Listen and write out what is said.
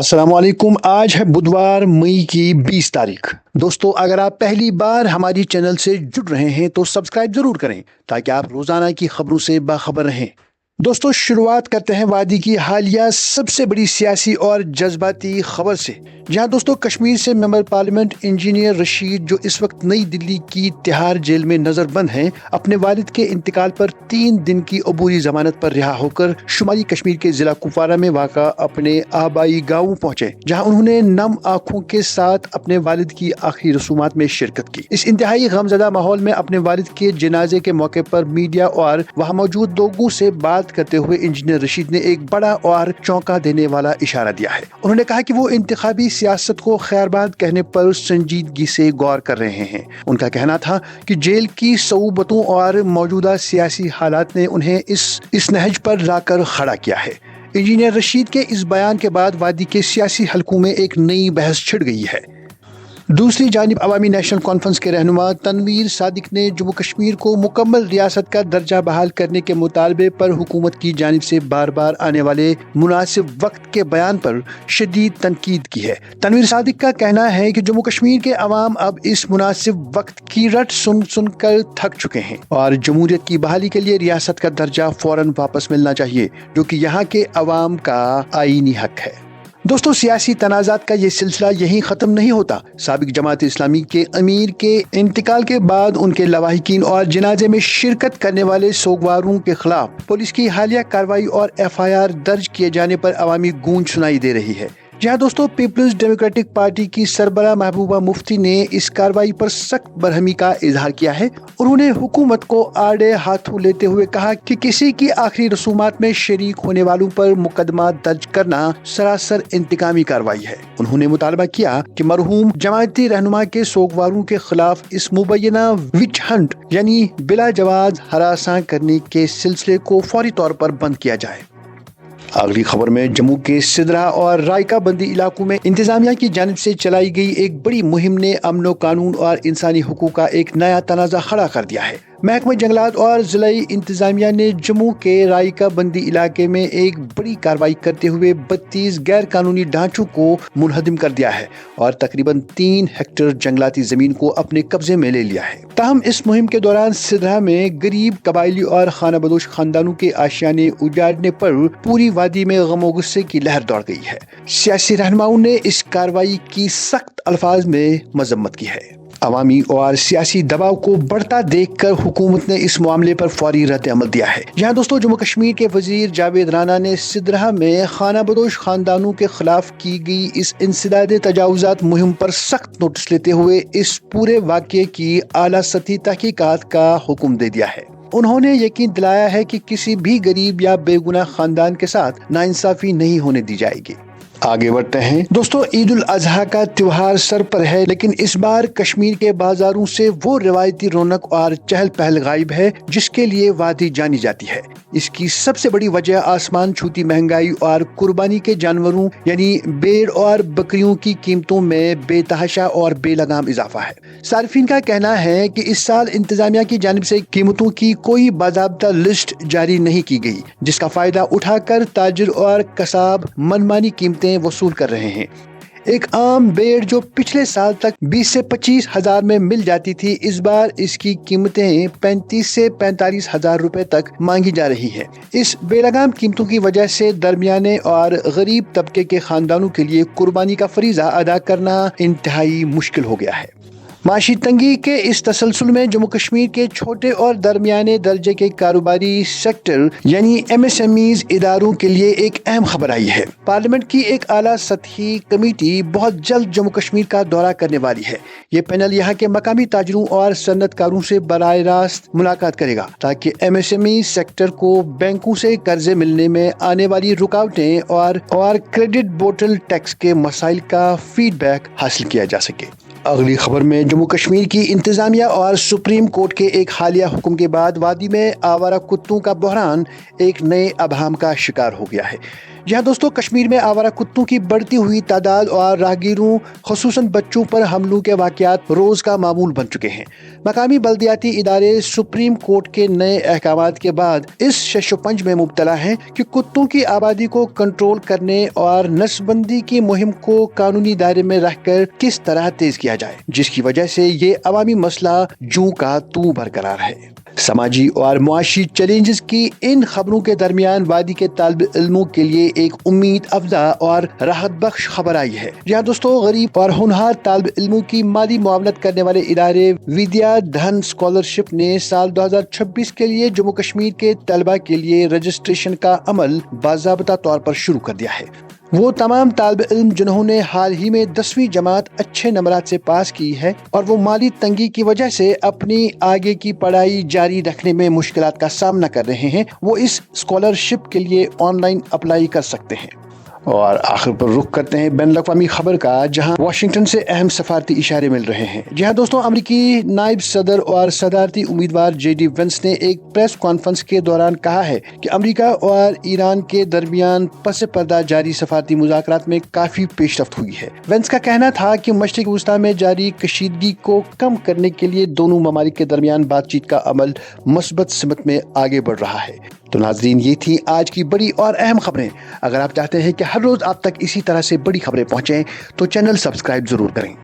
अस्सलाम वालेकुम। आज है बुधवार मई की 20 तारीख। दोस्तों, अगर आप पहली बार हमारी चैनल से जुड़ रहे हैं तो सब्सक्राइब जरूर करें ताकि आप रोजाना की खबरों से बाखबर रहें। दोस्तों, शुरुआत करते हैं वादी की हालिया सबसे बड़ी सियासी और जज्बाती खबर से, जहां दोस्तों कश्मीर से मेंबर पार्लियामेंट इंजीनियर रशीद, जो इस वक्त नई दिल्ली की तिहाड़ जेल में नजरबंद हैं, अपने वालिद के इंतकाल पर 3 दिन की अबूरी जमानत पर रिहा होकर शुमाली कश्मीर के जिला कुपवारा में वाक़ा अपने आबाई गाँव पहुंचे, जहां उन्होंने नम आंखों के साथ अपने वालिद की आखिरी रसूमात में शिरकत की। इस इंतहाई गमजदा माहौल में अपने वालिद के जनाजे के मौके पर मीडिया और वहां मौजूद लोगों से बात करते हुए इंजीनियर रशीद ने एक बड़ा और चौंका देने वाला इशारा दिया है। उन्होंने कहा कि वो इंतखाबी सियासत को खैरबाद कहने पर संजीदगी से गौर कर रहे हैं। उनका कहना था कि जेल की सऊबतों और मौजूदा सियासी हालात ने उन्हें इस नहज पर लाकर खड़ा किया है। इंजीनियर रशीद के इस बयान के बाद वादी के सियासी हलकों में एक नई बहस छिड़ गई है। दूसरी जानिब अवामी नेशनल कॉन्फ्रेंस के रहनुमा तनवीर सादिक ने जम्मू कश्मीर को मुकम्मल रियासत का दर्जा बहाल करने के मुतालबे पर हुकूमत की जानिब से बार बार आने वाले मुनासिब वक्त के बयान पर शदीद तनकीद की है। तनवीर सादिक का कहना है कि जम्मू कश्मीर के अवाम अब इस मुनासिब वक्त की रट सुन सुन कर थक चुके हैं और जमहूरियत की बहाली के लिए रियासत का दर्जा फौरन वापस मिलना चाहिए, जो कि यहाँ के अवाम का आईनी हक है। दोस्तों, सियासी तनाज़ात का ये सिलसिला यहीं ख़त्म नहीं होता। साबिक जमात इस्लामी के अमीर के इंतकाल के बाद उनके लवाहिकीन और जनाजे में शिरकत करने वाले सोगवारों के खिलाफ पुलिस की हालिया कार्रवाई और FIR दर्ज किए जाने पर अवामी गूंज सुनाई दे रही है। जहां दोस्तों पीपल्स डेमोक्रेटिक पार्टी की सरबराह महबूबा मुफ्ती ने इस कार्रवाई पर सख्त बरहमी का इजहार किया है। उन्होंने हुकूमत को आड़े हाथों लेते हुए कहा कि किसी की आखिरी रसूमात में शरीक होने वालों पर मुकदमा दर्ज करना सरासर इंतकामी कार्रवाई है। उन्होंने मुतालबा किया कि मरहूम जमाती रहनुमा के सोगवारों के खिलाफ इस मुबैना विच हंट यानी बिला जवाज हरासा करने के सिलसिले को फौरी तौर पर बंद किया जाए। अगली खबर में जम्मू के सिदरा और रायका बंदी इलाकों में इंतजामिया की जानिब से चलाई गई एक बड़ी मुहिम ने अमन कानून और इंसानी हुकूक का एक नया तनाज़ा खड़ा कर दिया है। महकमा जंगलात और जिलाई इंतजामिया ने जम्मू के रायका बंदी इलाके में एक बड़ी कार्रवाई करते हुए 32 गैर कानूनी ढांचों को मुनहदिम कर दिया है और तकरीबन 3 हेक्टेयर जंगलाती जमीन को अपने कब्जे में ले लिया है। ताहम इस मुहिम के दौरान सिदरा में गरीब कबायली और खाना बदोश खानदानों के आशियाने उजाड़ने पर पूरी वादी में गमो गुस्से की लहर दौड़ गई है। सियासी रहनुमाओं ने इस कार्रवाई की सख्त अल्फाज में मजम्मत की है। अवामी और सियासी दबाव को बढ़ता देखकर हुकूमत ने इस मामले पर फौरी रद्द अमल दिया है। यहाँ दोस्तों जम्मू कश्मीर के वजीर जावेद राना ने सिदरा में खाना बदोश खानदानों के खिलाफ की गई इस इंसदादे तजावुजात मुहिम पर सख्त नोटिस लेते हुए इस पूरे वाक़ये की आला सतही तहकीकात का हुक्म दे दिया है। उन्होंने यकीन दिलाया है कि किसी भी गरीब या बेगुनाह खानदान के साथ नाइंसाफी नहीं होने दी जाएगी। आगे बढ़ते हैं दोस्तों, ईद उल अजहा का त्योहार सर पर है, लेकिन इस बार कश्मीर के बाजारों से वो रिवायती रौनक और चहल पहल गायब है जिसके लिए वादी जानी जाती है। इसकी सबसे बड़ी वजह आसमान छूती महंगाई और कुर्बानी के जानवरों यानी भेड़ और बकरियों की कीमतों में बेतहाशा और बेलगाम इजाफा है। सार्फिन का कहना है कि इस साल इंतजामिया की जानिब से कीमतों की कोई बाज़ाब्ता लिस्ट जारी नहीं की गई, जिसका फायदा उठाकर ताजिर और कसाब मनमानी कीमतें वसूल कर रहे हैं। एक आम भेड़ जो पिछले साल तक 20 से 25 हजार में मिल जाती थी, इस बार इसकी कीमतें 35 से 45 हजार रुपए तक मांगी जा रही है। इस बेलगाम कीमतों की वजह से दरमियाने और गरीब तबके के खानदानों के लिए कुर्बानी का फरीजा अदा करना इंतहाई मुश्किल हो गया है। माशी तंगी के इस तसलसल में जम्मू कश्मीर के छोटे और दरमियाने दर्जे के कारोबारी सेक्टर यानी MSMEs इदारों के लिए एक अहम खबर आई है। पार्लियामेंट की एक आला सतही कमेटी बहुत जल्द जम्मू कश्मीर का दौरा करने वाली है। ये पैनल यहाँ के मकामी ताजरों और सन्नतकारों से बराह रास्त मुलाकात करेगा ताकि MSME सेक्टर को बैंकों से कर्जे मिलने में आने वाली रुकावटें और क्रेडिट बोतल टैक्स के मसाइल का फीडबैक हासिल किया जा सके। अगली खबर में जम्मू कश्मीर की इंतजामिया और सुप्रीम कोर्ट के एक हालिया हुक्म के बाद वादी में आवारा कुत्तों का बहरान एक नए अभाम का शिकार हो गया है। जी हाँ दोस्तों, कश्मीर में आवारा कुत्तों की बढ़ती हुई तादाद और राहगीरों खुसूसन बच्चों पर हमलों के वाकयात रोज का मामूल बन चुके हैं। मकामी बल्दियाती इदारे सुप्रीम कोर्ट के नए अहकामात के बाद इस शशोपंज में मुब्तला हैं कि कुत्तों की आबादी को कंट्रोल करने और नस्बंदी की मुहिम को कानूनी दायरे में रखकर किस तरह तेज किया जाए, जिसकी वजह से ये अवामी मसला जूं का तू बरकरार है। समाजी और मुआशी चैलेंजेस की इन खबरों के दरमियान वादी के तालिब इल्मों के लिए एक उम्मीद अफजा और राहत बख्श खबर आई है। जहाँ दोस्तों, गरीब और होनहार तालिब इल्मों की माली मुआवनत करने वाले इदारे विद्या धन स्कॉलरशिप ने साल 2026 के लिए जम्मू कश्मीर के तलबा के लिए रजिस्ट्रेशन का अमल बाज़ाब्ता तौर पर शुरू कर दिया है। वो तमाम तालिब इल्म जिन्होंने हाल ही में 10वीं जमात अच्छे नंबरात से पास की है और वो माली तंगी की वजह से अपनी आगे की पढ़ाई जारी रखने में मुश्किलात का सामना कर रहे हैं, वो इस स्कॉलरशिप के लिए ऑनलाइन अप्लाई कर सकते हैं। और आखिर पर रुख करते हैं बैनुल अक़वामी खबर का, जहां वाशिंगटन से अहम सफारती इशारे मिल रहे हैं। जी हाँ दोस्तों, अमरीकी नायब सदर और सदारती उम्मीदवार JD वेंस ने एक प्रेस कॉन्फ्रेंस के दौरान कहा है कि अमरीका और ईरान के दरमियान पस पर्दा जारी सफारती मुज़ाकरात में काफी पेशरफ्त हुई है। वेंस का कहना था कि मशरिक़ वुस्ता में जारी कशीदगी को कम करने के लिए दोनों ममालिक के दरमियान बातचीत का अमल मस्बत सिमत में आगे बढ़ रहा है। तो नाज़रीन, ये थी आज की बड़ी और अहम खबरें। अगर आप चाहते हैं कि हर रोज आप तक इसी तरह से बड़ी खबरें पहुंचें तो चैनल सब्सक्राइब जरूर करें।